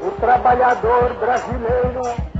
O trabalhador brasileiro.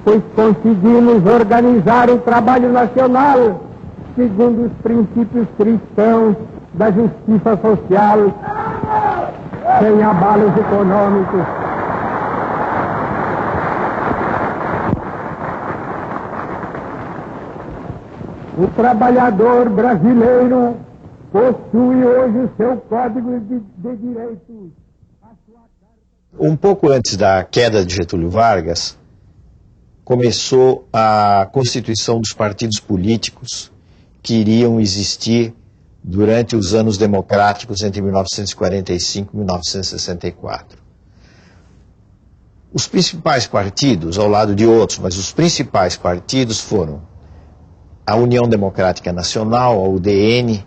Pois conseguimos organizar o trabalho nacional segundo os princípios cristãos da justiça social, sem abalos econômicos. O trabalhador brasileiro possui hoje o seu Código de Direitos. Um pouco antes da queda de Getúlio Vargas, começou a constituição dos partidos políticos que iriam existir durante os anos democráticos entre 1945 e 1964. Os principais partidos, ao lado de outros, mas os principais partidos foram a União Democrática Nacional, a UDN,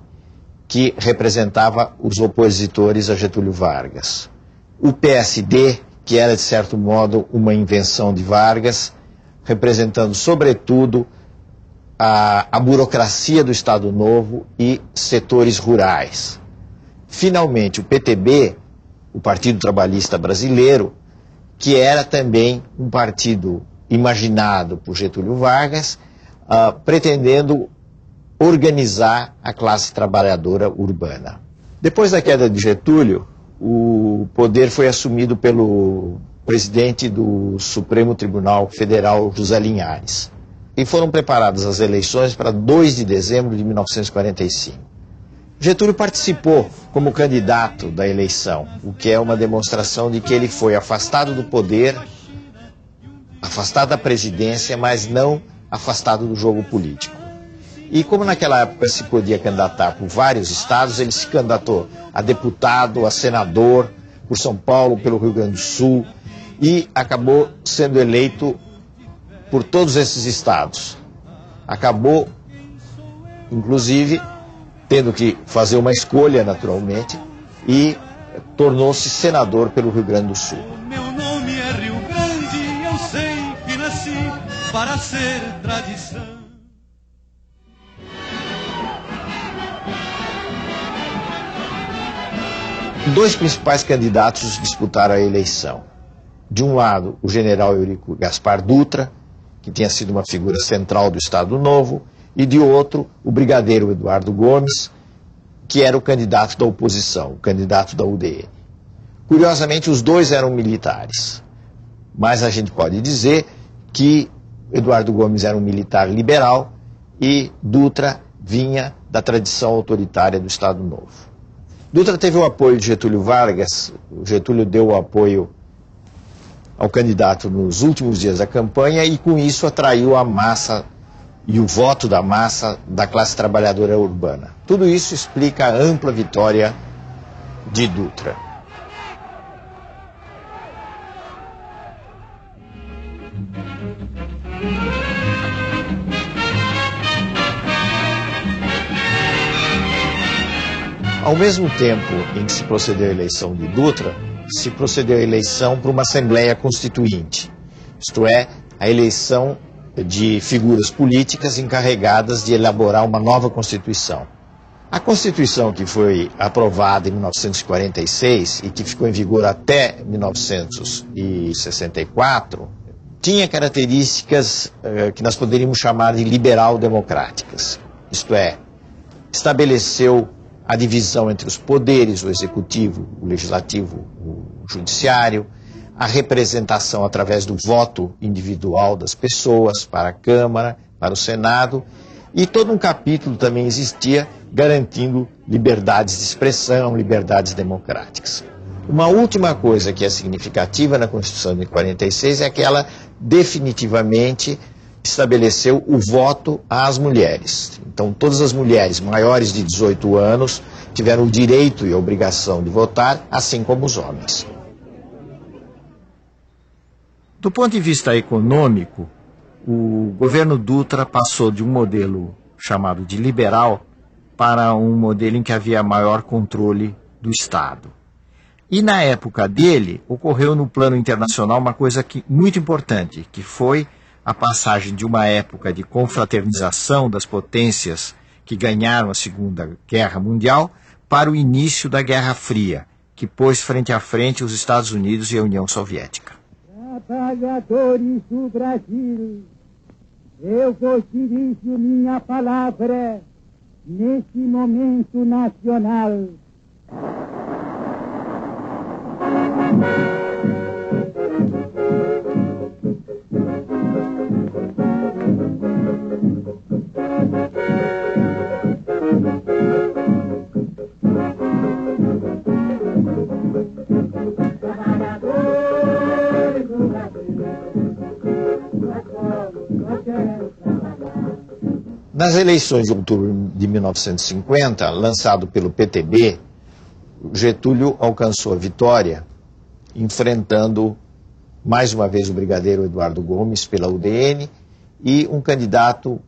que representava os opositores a Getúlio Vargas. O PSD, que era de certo modo uma invenção de Vargas, representando sobretudo a burocracia do Estado Novo e setores rurais. Finalmente, o PTB, o Partido Trabalhista Brasileiro, que era também um partido imaginado por Getúlio Vargas, pretendendo organizar a classe trabalhadora urbana. Depois da queda de Getúlio, o poder foi assumido pelo presidente do Supremo Tribunal Federal, José Linhares. E foram preparadas as eleições para 2 de dezembro de 1945. Getúlio participou como candidato da eleição, o que é uma demonstração de que ele foi afastado do poder, afastado da presidência, mas não afastado do jogo político. E como naquela época se podia candidatar por vários estados, ele se candidatou a deputado, a senador, por São Paulo, pelo Rio Grande do Sul, e acabou sendo eleito por todos esses estados. Acabou, inclusive, tendo que fazer uma escolha, naturalmente, e tornou-se senador pelo Rio Grande do Sul. Meu nome é Rio Grande, eu sei que nasci para ser tradição. Dois principais candidatos disputaram a eleição. De um lado, o general Eurico Gaspar Dutra, que tinha sido uma figura central do Estado Novo, e de outro, o brigadeiro Eduardo Gomes, que era o candidato da oposição, o candidato da UDN. Curiosamente, os dois eram militares, mas a gente pode dizer que Eduardo Gomes era um militar liberal e Dutra vinha da tradição autoritária do Estado Novo. Dutra teve o apoio de Getúlio Vargas. Getúlio deu o apoio ao candidato nos últimos dias da campanha e com isso atraiu a massa e o voto da massa da classe trabalhadora urbana. Tudo isso explica a ampla vitória de Dutra. Ao mesmo tempo em que se procedeu à eleição de Dutra, se procedeu à eleição para uma Assembleia Constituinte, isto é, a eleição de figuras políticas encarregadas de elaborar uma nova Constituição. A Constituição que foi aprovada em 1946 e que ficou em vigor até 1964, tinha características que nós poderíamos chamar de liberal-democráticas, isto é, estabeleceu a divisão entre os poderes, o executivo, o legislativo, o judiciário, a representação através do voto individual das pessoas para a Câmara, para o Senado, e todo um capítulo também existia garantindo liberdades de expressão, liberdades democráticas. Uma última coisa que é significativa na Constituição de 46 é que ela definitivamente estabeleceu o voto às mulheres. Então, todas as mulheres maiores de 18 anos tiveram o direito e a obrigação de votar, assim como os homens. Do ponto de vista econômico, o governo Dutra passou de um modelo chamado de liberal para um modelo em que havia maior controle do Estado. E na época dele, ocorreu no plano internacional uma coisa muito importante, que foi a passagem de uma época de confraternização das potências que ganharam a Segunda Guerra Mundial para o início da Guerra Fria, que pôs frente a frente os Estados Unidos e a União Soviética. Trabalhadores do Brasil, eu vos dirijo minha palavra nesse momento nacional. Nas eleições de outubro de 1950, lançado pelo PTB, Getúlio alcançou a vitória, enfrentando mais uma vez o brigadeiro Eduardo Gomes pela UDN e um candidato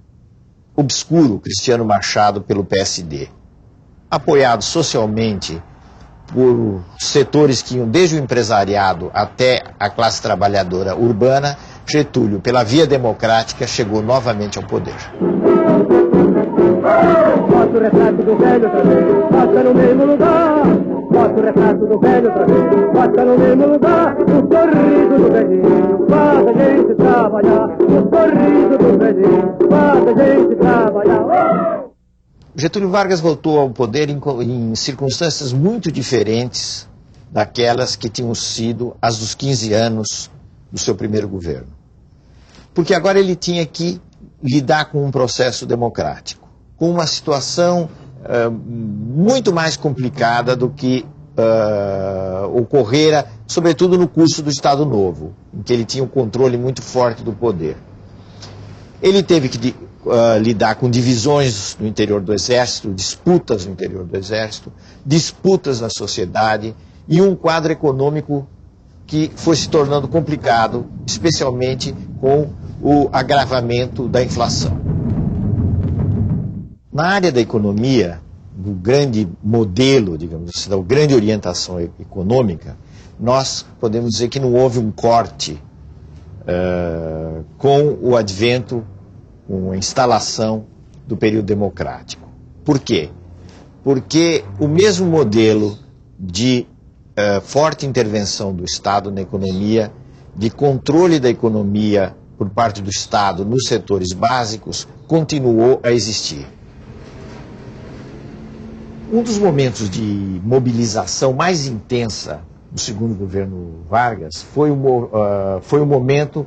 obscuro, Cristiano Machado, pelo PSD. Apoiado socialmente por setores que iam desde o empresariado até a classe trabalhadora urbana, Getúlio, pela via democrática, chegou novamente ao poder. Bota o retrato do velho outra vez, bota no mesmo lugar. Bota o retrato do velho outra vez, bota no mesmo lugar. O sorriso do velhinho faz a gente trabalhar. O sorriso do velhinho faz a gente trabalhar. Getúlio Vargas voltou ao poder em circunstâncias muito diferentes daquelas que tinham sido as dos 15 anos do seu primeiro governo. Porque agora ele tinha que lidar com um processo democrático, com uma situação muito mais complicada do que ocorrera, sobretudo no curso do Estado Novo, em que ele tinha um controle muito forte do poder. Ele teve que lidar com divisões no interior do Exército, disputas no interior do Exército, disputas na sociedade e um quadro econômico que foi se tornando complicado, especialmente com o agravamento da inflação. Na área da economia, do grande modelo, digamos assim, da grande orientação econômica, nós podemos dizer que não houve um corte com o advento, com a instalação do período democrático. Por quê? Porque o mesmo modelo de forte intervenção do Estado na economia, de controle da economia por parte do Estado nos setores básicos, continuou a existir. Um dos momentos de mobilização mais intensa do segundo governo Vargas foi o momento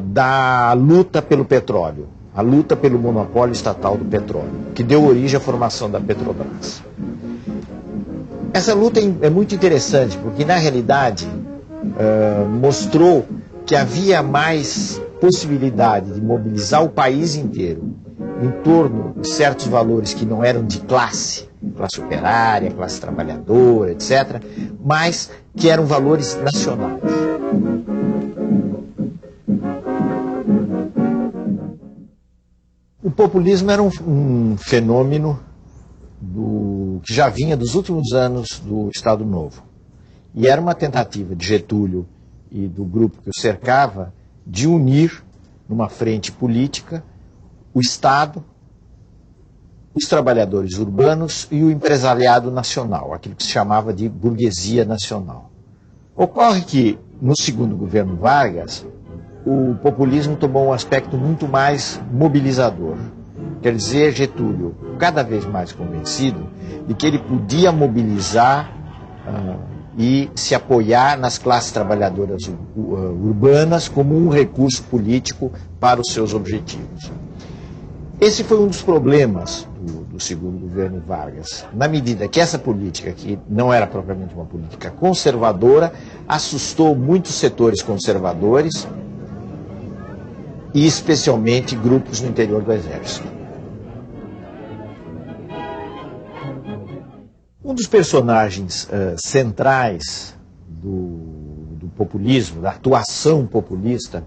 da luta pelo petróleo, a luta pelo monopólio estatal do petróleo, que deu origem à formação da Petrobras. Essa luta é muito interessante, porque na realidade mostrou que havia mais possibilidade de mobilizar o país inteiro em torno de certos valores que não eram de classe operária, classe trabalhadora, etc., mas que eram valores nacionais. O populismo era um fenômeno que já vinha dos últimos anos do Estado Novo. E era uma tentativa de Getúlio e do grupo que o cercava de unir numa frente política o Estado, os trabalhadores urbanos e o empresariado nacional, aquilo que se chamava de burguesia nacional. Ocorre que, no segundo governo Vargas, o populismo tomou um aspecto muito mais mobilizador. Quer dizer, Getúlio, cada vez mais convencido de que ele podia mobilizar e se apoiar nas classes trabalhadoras urbanas como um recurso político para os seus objetivos. Esse foi um dos problemas do segundo governo Vargas, na medida que essa política, que não era propriamente uma política conservadora, assustou muitos setores conservadores e especialmente grupos no interior do Exército. Um dos personagens centrais do populismo, da atuação populista,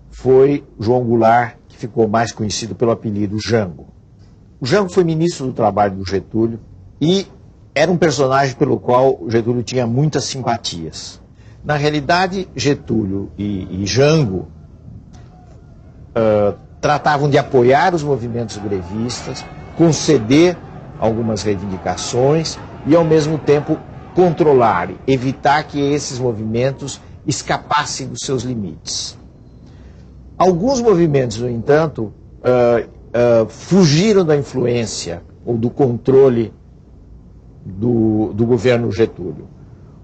foi João Goulart, que ficou mais conhecido pelo apelido Jango. O Jango foi ministro do Trabalho do Getúlio e era um personagem pelo qual o Getúlio tinha muitas simpatias. Na realidade, Getúlio e Jango tratavam de apoiar os movimentos grevistas, conceder algumas reivindicações e, ao mesmo tempo, controlar, evitar que esses movimentos escapassem dos seus limites. Alguns movimentos, no entanto, fugiram da influência ou do controle do governo Getúlio.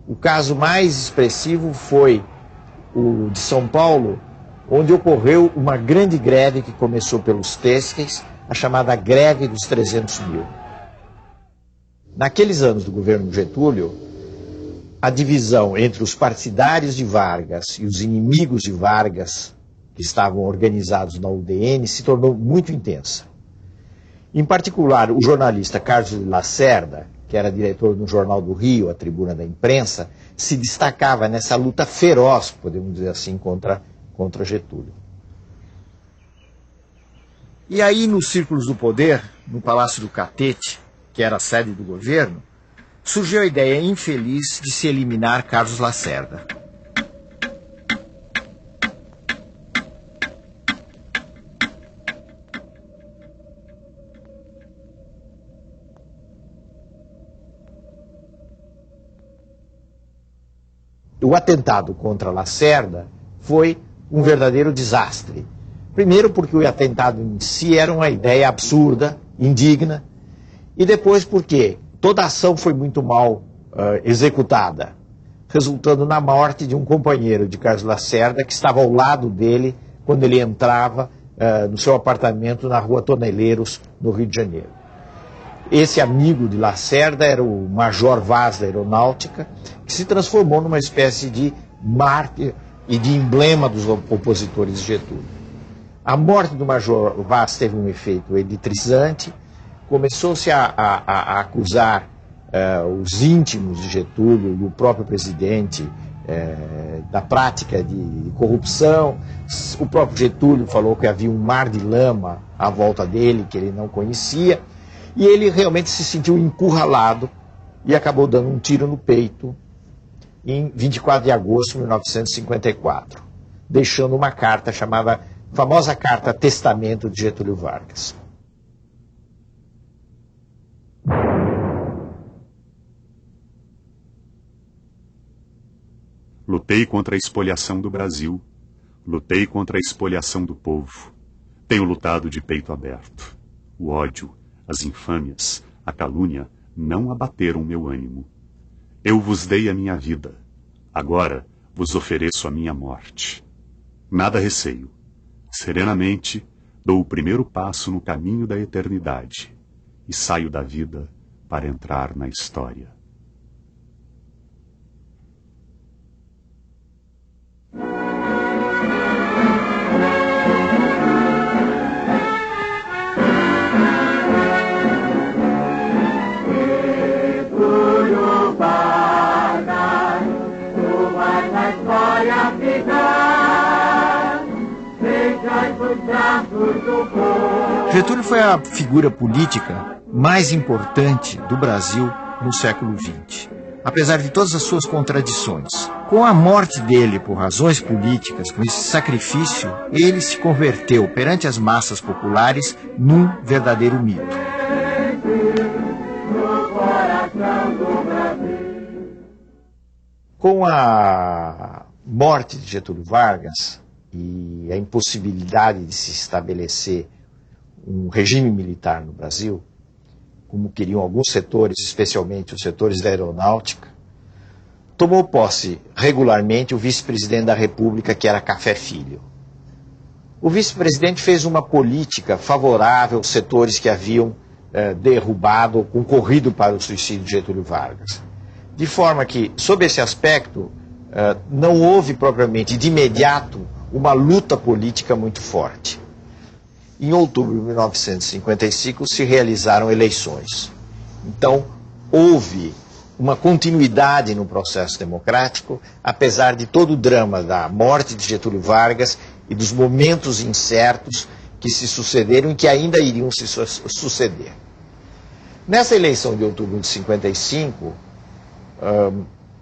O caso mais expressivo foi o de São Paulo, onde ocorreu uma grande greve que começou pelos têxteis, a chamada greve dos 300 mil. Naqueles anos do governo Getúlio, a divisão entre os partidários de Vargas e os inimigos de Vargas, que estavam organizados na UDN, se tornou muito intensa. Em particular, o jornalista Carlos Lacerda, que era diretor do Jornal do Rio, a Tribuna da Imprensa, se destacava nessa luta feroz, podemos dizer assim, contra Getúlio. E aí, nos círculos do poder, no Palácio do Catete, que era a sede do governo, surgiu a ideia infeliz de se eliminar Carlos Lacerda. O atentado contra Lacerda foi um verdadeiro desastre. Primeiro porque o atentado em si era uma ideia absurda, indigna, e depois porque toda a ação foi muito mal executada, resultando na morte de um companheiro de Carlos Lacerda que estava ao lado dele quando ele entrava no seu apartamento na Rua Toneleiros, no Rio de Janeiro. Esse amigo de Lacerda era o Major Vaz da Aeronáutica, que se transformou numa espécie de mártir e de emblema dos opositores de Getúlio. A morte do Major Vaz teve um efeito eletrizante, começou-se a acusar os íntimos de Getúlio e o próprio presidente da prática de corrupção. O próprio Getúlio falou que havia um mar de lama à volta dele, que ele não conhecia, e ele realmente se sentiu encurralado e acabou dando um tiro no peito em 24 de agosto de 1954, deixando uma carta chamada famosa Carta Testamento de Getúlio Vargas. Lutei contra a espoliação do Brasil, lutei contra a espoliação do povo. Tenho lutado de peito aberto. O ódio, as infâmias, a calúnia não abateram meu ânimo. Eu vos dei a minha vida, agora vos ofereço a minha morte. Nada receio. Serenamente dou o primeiro passo no caminho da eternidade e saio da vida para entrar na história. Getúlio foi a figura política mais importante do Brasil no século XX. Apesar de todas as suas contradições, com a morte dele por razões políticas, com esse sacrifício, ele se converteu perante as massas populares num verdadeiro mito. Com a morte de Getúlio Vargas e a impossibilidade de se estabelecer um regime militar no Brasil, como queriam alguns setores, especialmente os setores da aeronáutica, tomou posse regularmente o vice-presidente da República, que era Café Filho. O vice-presidente fez uma política favorável aos setores que haviam derrubado ou concorrido para o suicídio de Getúlio Vargas. De forma que, sob esse aspecto, não houve propriamente de imediato uma luta política muito forte. Em outubro de 1955 se realizaram eleições. Então, houve uma continuidade no processo democrático, apesar de todo o drama da morte de Getúlio Vargas e dos momentos incertos que se sucederam e que ainda iriam se suceder. Nessa eleição de outubro de 55,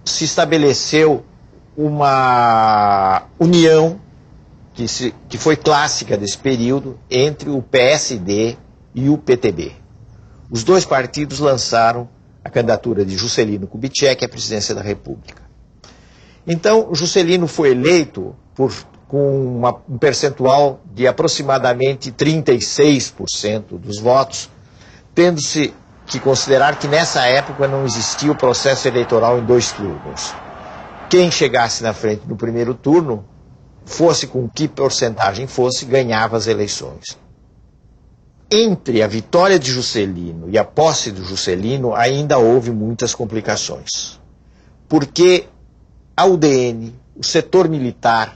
se estabeleceu uma união que foi clássica desse período entre o PSD e o PTB. Os dois partidos lançaram a candidatura de Juscelino Kubitschek à presidência da República. Então, Juscelino foi eleito com um percentual de aproximadamente 36% dos votos, tendo-se que considerar que nessa época não existia o processo eleitoral em 2 turnos. Quem chegasse na frente no primeiro turno, fosse com que porcentagem fosse, ganhava as eleições. Entre a vitória de Juscelino e a posse de Juscelino ainda houve muitas complicações. Porque a UDN, o setor militar,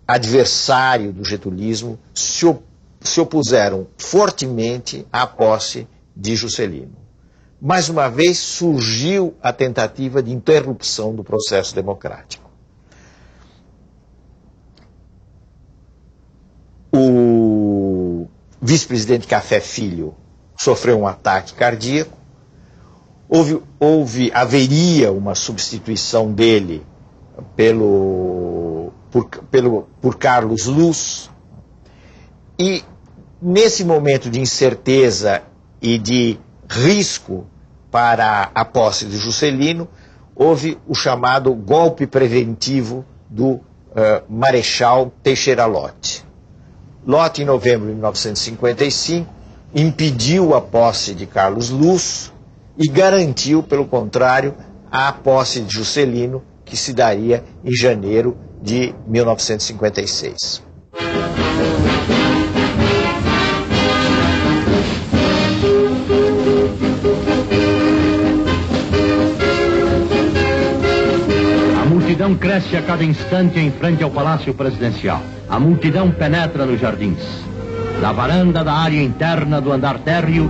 adversário do getulismo, se opuseram fortemente à posse de Juscelino. Mais uma vez surgiu a tentativa de interrupção do processo democrático. O vice-presidente Filho sofreu um ataque cardíaco, haveria uma substituição dele por Carlos Luz, e nesse momento de incerteza e de risco para a posse de Juscelino, houve o chamado golpe preventivo do Marechal Teixeira Lott. Lott, em novembro de 1955, impediu a posse de Carlos Luz e garantiu, pelo contrário, a posse de Juscelino, que se daria em janeiro de 1956. A multidão cresce a cada instante em frente ao Palácio Presidencial. A multidão penetra nos jardins. Da varanda da área interna do andar térreo,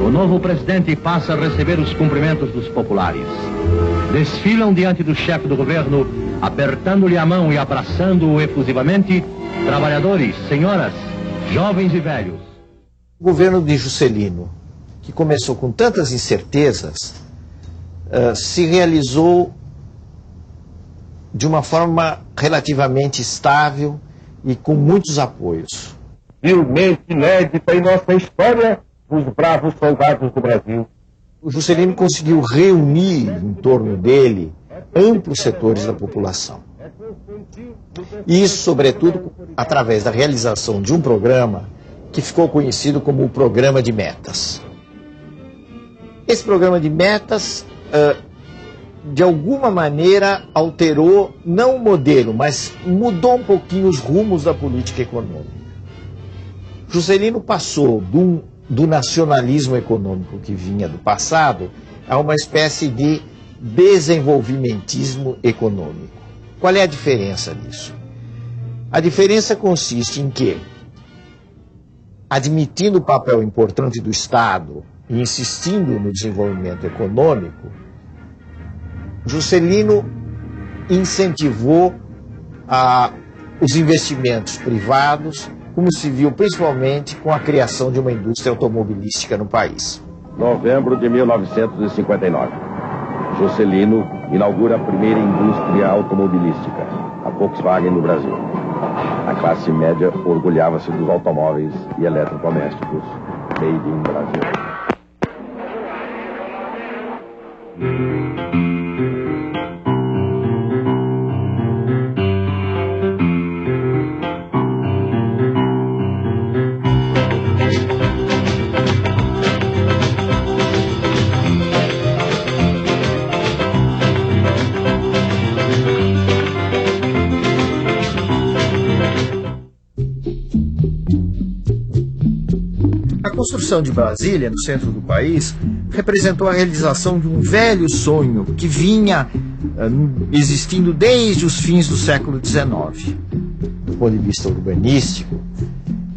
o novo presidente passa a receber os cumprimentos dos populares. Desfilam diante do chefe do governo, apertando-lhe a mão e abraçando-o efusivamente, trabalhadores, senhoras, jovens e velhos. O governo de Juscelino, que começou com tantas incertezas, se realizou de uma forma relativamente estável e com muitos apoios. Realmente inédita em nossa história, os bravos soldados do Brasil. O Juscelino conseguiu reunir em torno dele amplos setores da população. E isso, sobretudo, através da realização de um programa que ficou conhecido como o Programa de Metas. Esse Programa de Metas, de alguma maneira, alterou, não o modelo, mas mudou um pouquinho os rumos da política econômica. Juscelino passou do nacionalismo econômico que vinha do passado a uma espécie de desenvolvimentismo econômico. Qual é a diferença disso? A diferença consiste em que, admitindo o papel importante do Estado e insistindo no desenvolvimento econômico, Juscelino incentivou os investimentos privados, como se viu principalmente com a criação de uma indústria automobilística no país. Novembro de 1959. Juscelino inaugura a primeira indústria automobilística, a Volkswagen no Brasil. A classe média orgulhava-se dos automóveis e eletrodomésticos made in Brasil. construção de Brasília, no centro do país, representou a realização de um velho sonho que vinha existindo desde os fins do século XIX. Do ponto de vista urbanístico,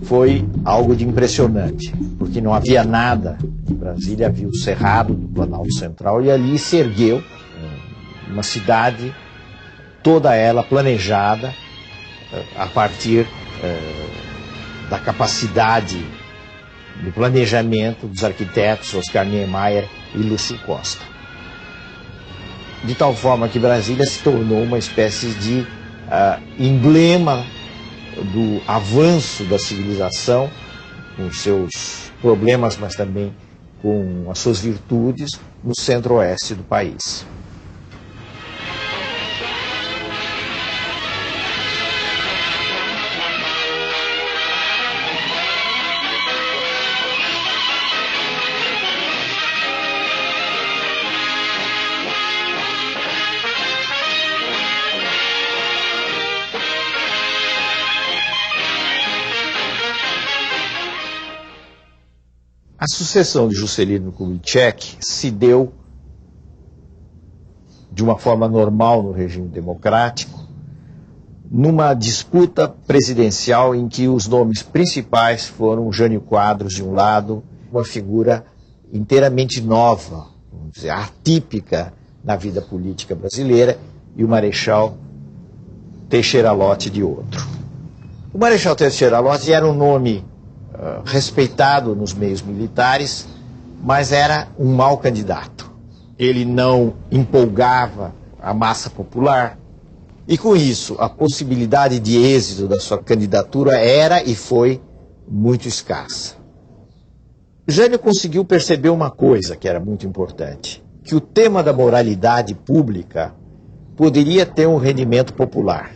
foi algo de impressionante, porque não havia nada em Brasília, havia o Cerrado do Planalto Central, e ali se ergueu uma cidade, toda ela planejada a partir da capacidade do planejamento dos arquitetos Oscar Niemeyer e Lúcio Costa. De tal forma que Brasília se tornou uma espécie de emblema do avanço da civilização, com seus problemas, mas também com as suas virtudes, no centro-oeste do país. A sucessão de Juscelino Kubitschek se deu de uma forma normal no regime democrático, numa disputa presidencial em que os nomes principais foram Jânio Quadros, de um lado, uma figura inteiramente nova, vamos dizer, atípica na vida política brasileira, e o Marechal Teixeira Lott, de outro. O Marechal Teixeira Lott era um nome respeitado nos meios militares, mas era um mau candidato. Ele não empolgava a massa popular e, com isso, a possibilidade de êxito da sua candidatura era e foi muito escassa. Jânio conseguiu perceber uma coisa que era muito importante, que o tema da moralidade pública poderia ter um rendimento popular.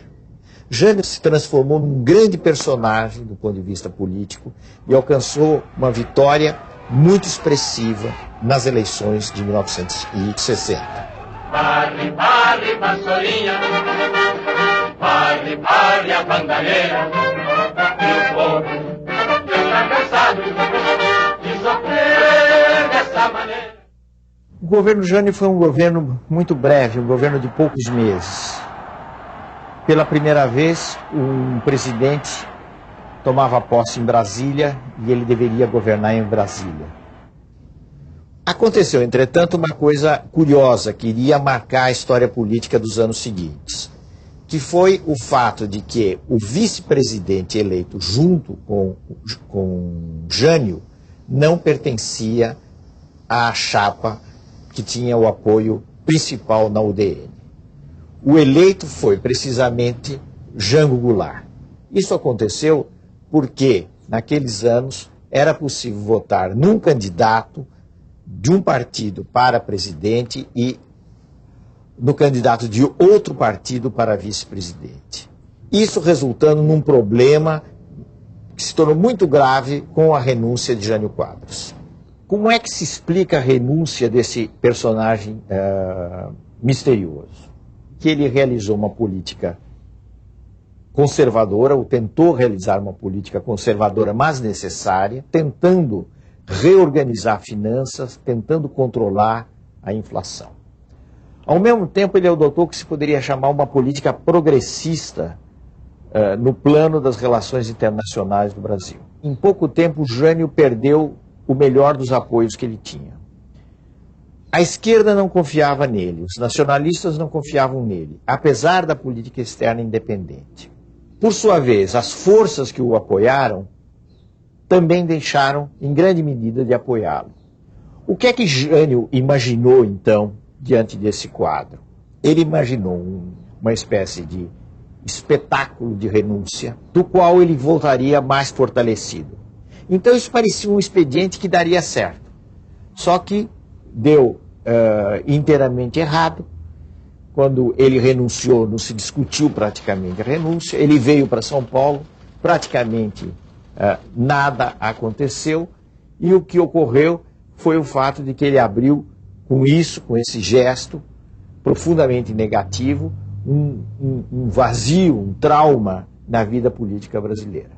Jânio se transformou num grande personagem do ponto de vista político e alcançou uma vitória muito expressiva nas eleições de 1960. Barre, barre, vassourinha, barre, barre a bandalheira, e o povo está cansado de sofrer dessa maneira. O governo Jânio foi um governo muito breve, um governo de poucos meses. Pela primeira vez, um presidente tomava posse em Brasília e ele deveria governar em Brasília. Aconteceu, entretanto, uma coisa curiosa que iria marcar a história política dos anos seguintes, que foi o fato de que o vice-presidente eleito junto com Jânio não pertencia à chapa que tinha o apoio principal na UDN. O eleito foi precisamente Jango Goulart. Isso aconteceu porque, naqueles anos, era possível votar num candidato de um partido para presidente e no candidato de outro partido para vice-presidente. Isso resultando num problema que se tornou muito grave com a renúncia de Jânio Quadros. Como é que se explica a renúncia desse personagem misterioso? Que ele realizou uma política conservadora, ou tentou realizar uma política conservadora, mas necessária, tentando reorganizar finanças, tentando controlar a inflação. Ao mesmo tempo, ele adotou o que se poderia chamar uma política progressista no plano das relações internacionais do Brasil. Em pouco tempo, Jânio perdeu o melhor dos apoios que ele tinha. A esquerda não confiava nele, os nacionalistas não confiavam nele, apesar da política externa independente. Por sua vez, as forças que o apoiaram também deixaram, em grande medida, de apoiá-lo. O que é que Jânio imaginou, então, diante desse quadro? Ele imaginou uma espécie de espetáculo de renúncia, do qual ele voltaria mais fortalecido. Então isso parecia um expediente que daria certo. Só que deu inteiramente errado. Quando ele renunciou, não se discutiu praticamente a renúncia. Ele veio para São Paulo, praticamente nada aconteceu. E o que ocorreu foi o fato de que ele abriu, com isso, com esse gesto profundamente negativo, um vazio, um trauma na vida política brasileira.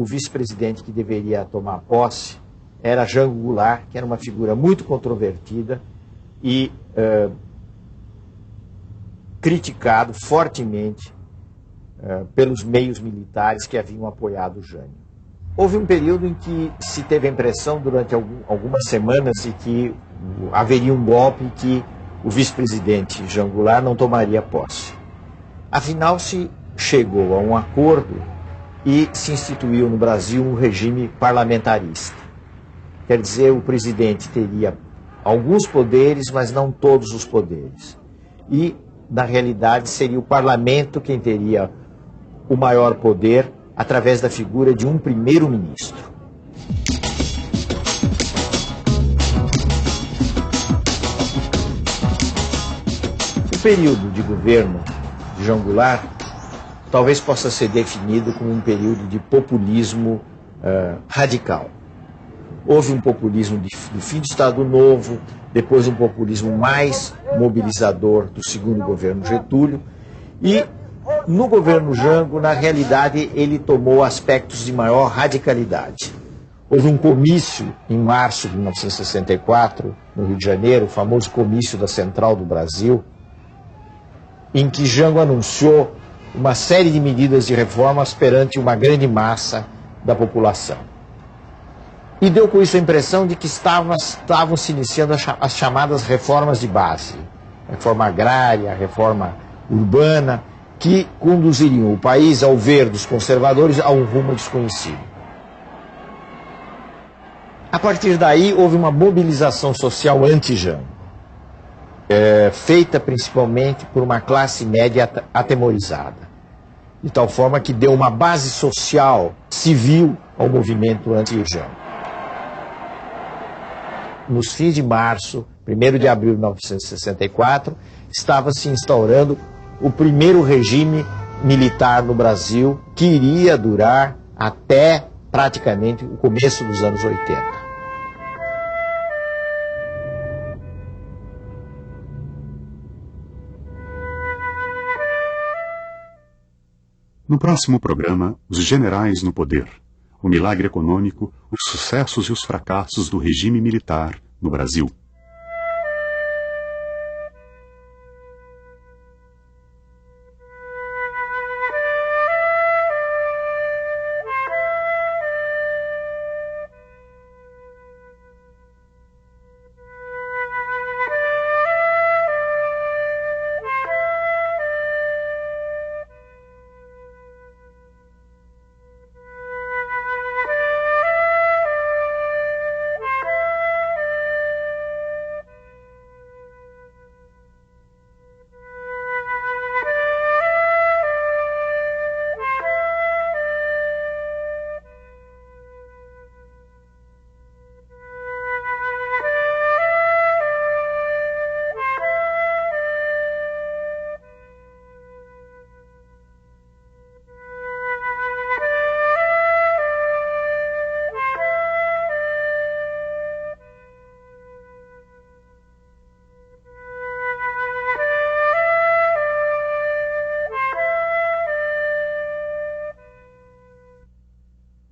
vice-presidente que deveria tomar posse era Jango Goulart, que era uma figura muito controvertida e criticado fortemente pelos meios militares que haviam apoiado Jânio. Houve um período em que se teve a impressão, durante algumas semanas, de que haveria um golpe e que o vice-presidente Jango Goulart não tomaria posse. Afinal, se chegou a um acordo e se instituiu no Brasil um regime parlamentarista. Quer dizer, o presidente teria alguns poderes, mas não todos os poderes. E, na realidade, seria o parlamento quem teria o maior poder através da figura de um primeiro-ministro. O período de governo de Jango Goulart talvez possa ser definido como um período de populismo radical. Houve um populismo do fim do Estado Novo, depois um populismo mais mobilizador do segundo governo Getúlio, e no governo Jango, na realidade, ele tomou aspectos de maior radicalidade. Houve um comício em março de 1964, no Rio de Janeiro, o famoso comício da Central do Brasil, em que Jango anunciou uma série de medidas de reformas perante uma grande massa da população. E deu com isso a impressão de que estavam se iniciando as chamadas reformas de base, a reforma agrária, a reforma urbana, que conduziriam o país, ao ver dos conservadores, a um rumo desconhecido. A partir daí, houve uma mobilização social anti-Jango, feita principalmente por uma classe média atemorizada, de tal forma que deu uma base social, civil, ao movimento anti-Jango. Nos fins de março, 1º de abril de 1964, estava se instaurando o primeiro regime militar no Brasil, que iria durar até praticamente o começo dos anos 80. No próximo programa, os generais no poder, o milagre econômico, os sucessos e os fracassos do regime militar no Brasil.